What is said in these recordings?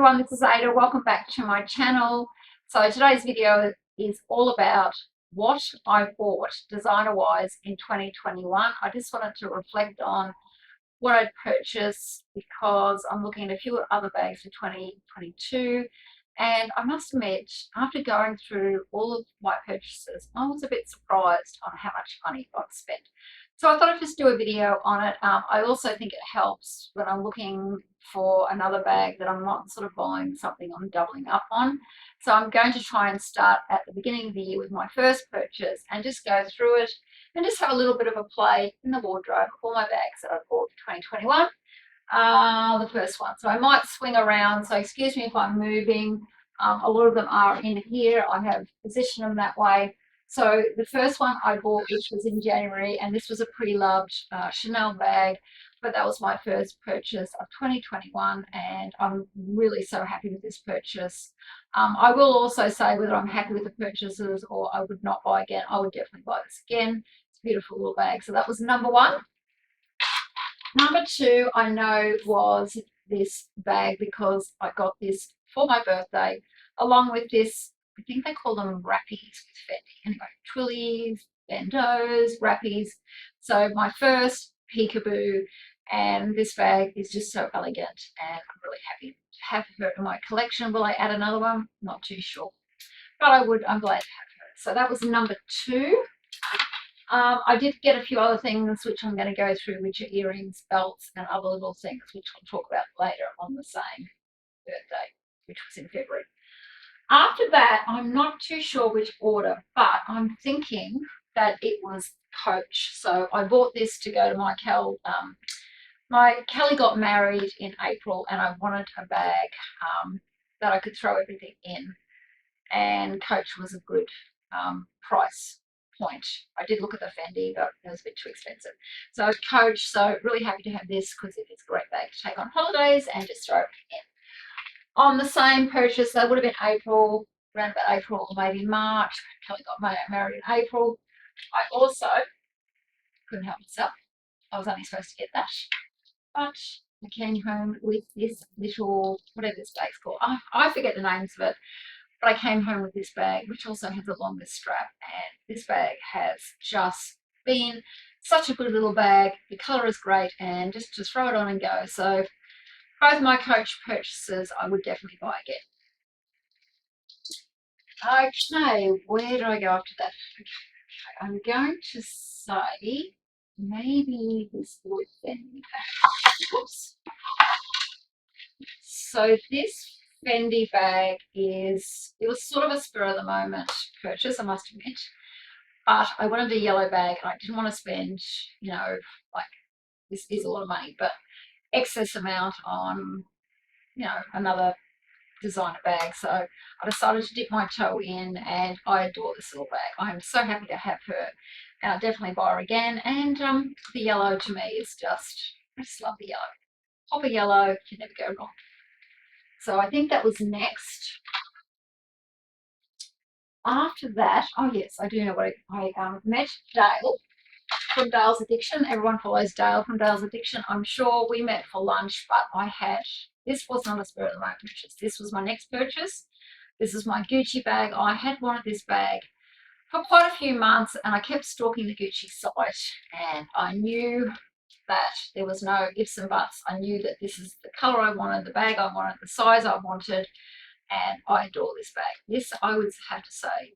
everyone, this is Ada. Welcome back to my channel. So today's video is all about what I bought designer-wise in 2021. I just wanted to reflect on what I'd purchased because I'm looking at a few other bags for 2022. And I must admit, after going through all of my purchases, I was a bit surprised on how much money I've spent. So I thought I'd just do a video on it. I also think it helps when I'm looking for another bag that I'm not sort of buying something I'm doubling up on. So I'm going to try and start at the beginning of the year with my first purchase and just go through it and just have a little bit of a play in the wardrobe of all my bags that I bought for 2021. The first one. So I might swing around. So excuse me if I'm moving. A lot of them are in here. I have positioned them that way. So the first one I bought, which was in January, and this was a pretty loved Chanel bag, but that was my first purchase of 2021, and I'm really so happy with this purchase. I will also say whether I'm happy with the purchases or I would not buy again. I would definitely buy this again. It's a beautiful little bag. So that was number one. Number two, I know, was this bag because I got this for my birthday, along with this, I think they call them wrappies with Fendi. Anyway, twillies, bandeaus, wrappies. So my first peekaboo, and this bag is just so elegant, and I'm really happy to have her in my collection. Will I add another one? Not too sure, but I'm glad to have her. So that was number two. I did get a few other things which I'm going to go through, which are earrings, belts, and other little things, which I'll talk about later on the same birthday, which was in February. After that, I'm not too sure which order, but I'm thinking that it was Coach. So I bought this to go to my Kelly got married in April, and I wanted a bag that I could throw everything in, and Coach was a good price point. I did look at the Fendi, but it was a bit too expensive. So Coach, so really happy to have this because it is a great bag to take on holidays and just throw it in. On the same purchase, that would have been April, around about April or maybe March. Kelly got married in April. I also couldn't help myself. I was only supposed to get that. But I came home with this little, whatever this bag's called. I forget the names of it. But I came home with this bag, which also has the longest strap, and this bag has just been such a good little bag. The colour is great, and just to throw it on and go. So both my Coach purchases, I would definitely buy again. Okay, where do I go after that? Okay, I'm going to say maybe this would then. Oops. So this Fendi bag it was sort of a spur of the moment purchase, I must admit, but I wanted a yellow bag and I didn't want to spend, like, this is a lot of money, but excess amount on, another designer bag. So I decided to dip my toe in, and I adore this little bag. I am so happy to have her, and I'll definitely buy her again. And the yellow to me is I just love the yellow. Copper yellow, can never go wrong. So I think that was next. After that, oh yes, I do know what I met Dale from Dale's Addiction. Everyone follows Dale from Dale's Addiction. I'm sure we met for lunch, but this was not a spur of the moment purchase. This was my next purchase. This is my Gucci bag. I had wanted this bag for quite a few months, and I kept stalking the Gucci site, and I knew that there was no ifs and buts. I knew that this is the color I wanted, the bag I wanted, the size I wanted, and I adore this bag. This, I would have to say,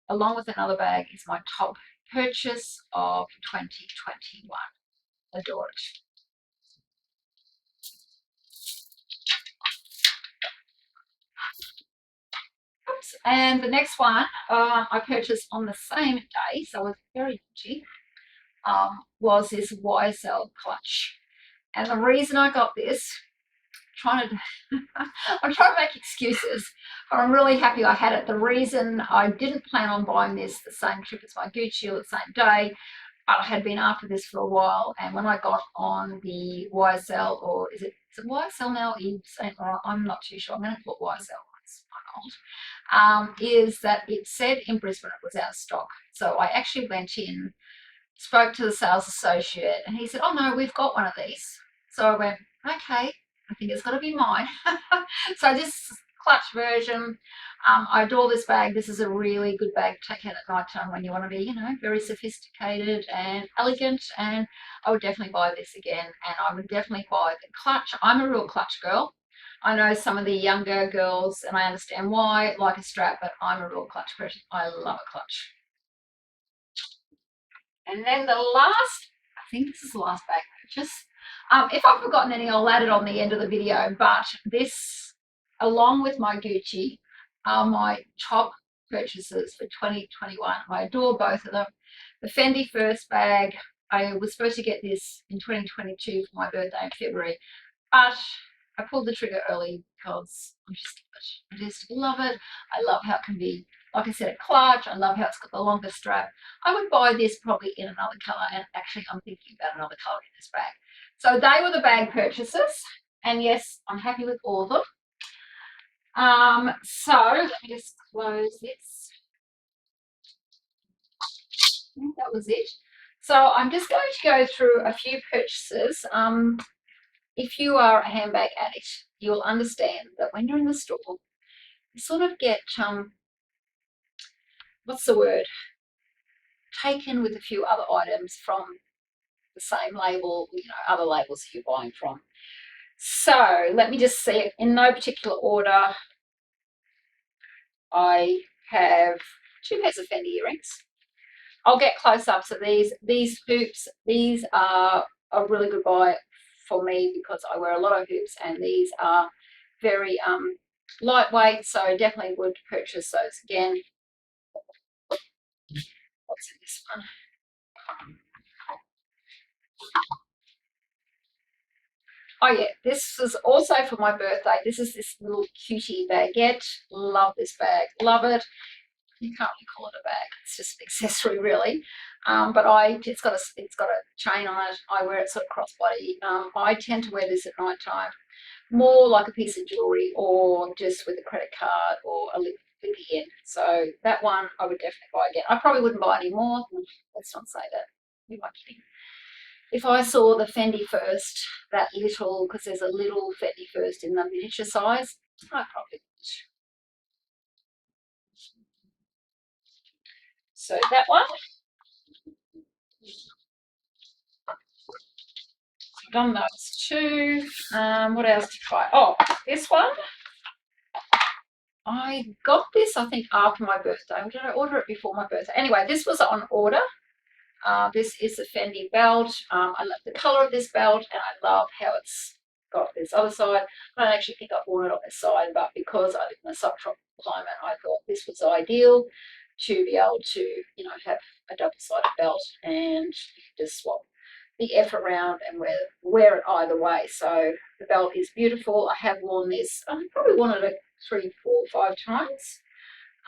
along with another bag, is my top purchase of 2021. Adore it. Oops. And the next one I purchased on the same day, so I was very cheap, was this YSL clutch. And the reason I got this, I'm trying to make excuses, but I'm really happy I had it. The reason I didn't plan on buying this the same trip as my Gucci or the same day, but I had been after this for a while, and when I got on the YSL, or is it YSL now? I'm not too sure. I'm going to put YSL. I'm old. Is that it said in Brisbane it was out of stock. So I actually went in, spoke to the sales associate, and he said, "Oh no, we've got one of these." So I went, "Okay." I think it's got to be mine. So this clutch version, I adore this bag. This is a really good bag to take out at night time when you want to be, you know, very sophisticated and elegant. And I would definitely buy this again. And I would definitely buy the clutch. I'm a real clutch girl. I know some of the younger girls, and I understand why, like a strap, but I'm a real clutch person. I love a clutch. And then the last, I think this is the last bag purchase. If I've forgotten any, I'll add it on the end of the video. But this, along with my Gucci, are my top purchases for 2021. I adore both of them. The Fendi first bag, I was supposed to get this in 2022 for my birthday in February, but I pulled the trigger early because I just love it. I love how it can be, like I said, a clutch. I love how it's got the longer strap. I would buy this probably in another colour, and actually I'm thinking about another colour in this bag. So they were the bag purchases, and yes, I'm happy with all of them. So let me just close this. I think that was it. So I'm just going to go through a few purchases. If you are a handbag addict, you'll understand that when you're in the store, you sort of get, what's the word, taken with a few other items from the same label, you know, other labels that you're buying from. So let me just see, in no particular order, I have 2 pairs of Fendi earrings. I'll get close-ups of these. These hoops, these are a really good buy for me because I wear a lot of hoops, and these are very lightweight, so definitely would purchase those again. What's in this one? Oh yeah, this was also for my birthday. This is this little Cutie Baguette. Love this bag, love it. You can't really call it a bag, it's just an accessory really. But it's got a chain on it. I wear it sort of crossbody. I tend to wear this at night time, more like a piece of jewelry or just with a credit card or a lip at the end. So that one I would definitely buy again. I probably wouldn't buy any more. Let's not say that. Who am I kidding? If I saw the Fendi first, that little, because there's a little Fendi first in the miniature size, I probably would. So that one. I've done those 2. What else did I buy? Oh, this one. I got this, I think, after my birthday. Or did I order it before my birthday? Anyway, this was on order. This is the Fending Belt. I love the colour of this belt, and I love how it's got this other side. I don't actually think I've worn it on this side, but because I live in a subtropical climate, I thought this was ideal to be able to, you know, have a double-sided belt, and you can just swap the F around and wear it either way. So the belt is beautiful. I have worn this. I've probably worn it 3, 4, 5 times.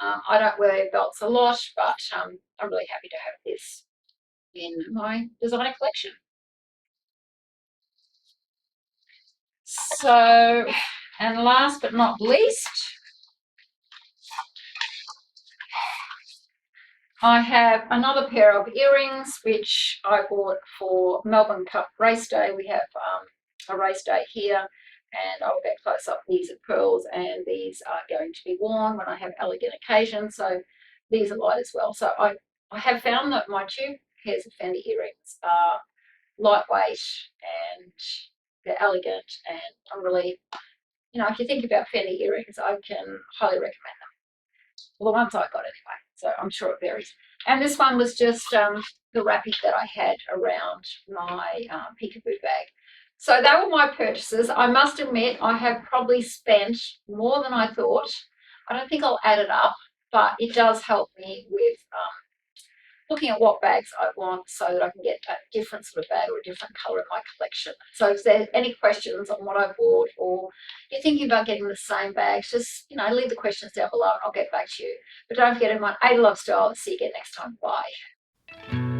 I don't wear belts a lot, but I'm really happy to have this in my designer collection. So, and last but not least, I have another pair of earrings which I bought for Melbourne Cup race day. We have a race day here, and I'll get close up. These are pearls, and these are going to be worn when I have elegant occasions, so these are light as well. So I have found that my 2 pairs of Fendi earrings are lightweight and they're elegant, and I'm really, you know, if you think about Fendi earrings, I can highly recommend them. Well, the ones I got anyway, so I'm sure it varies. And this one was just the wrapping that I had around my peekaboo bag. So that were my purchases. I must admit, I have probably spent more than I thought. I don't think I'll add it up, but it does help me with looking at what bags I want so that I can get a different sort of bag or a different colour in my collection. So if there's any questions on what I bought, or you're thinking about getting the same bags, just, you know, leave the questions down below and I'll get back to you. But don't forget, everyone, I love style. See you again next time. Bye.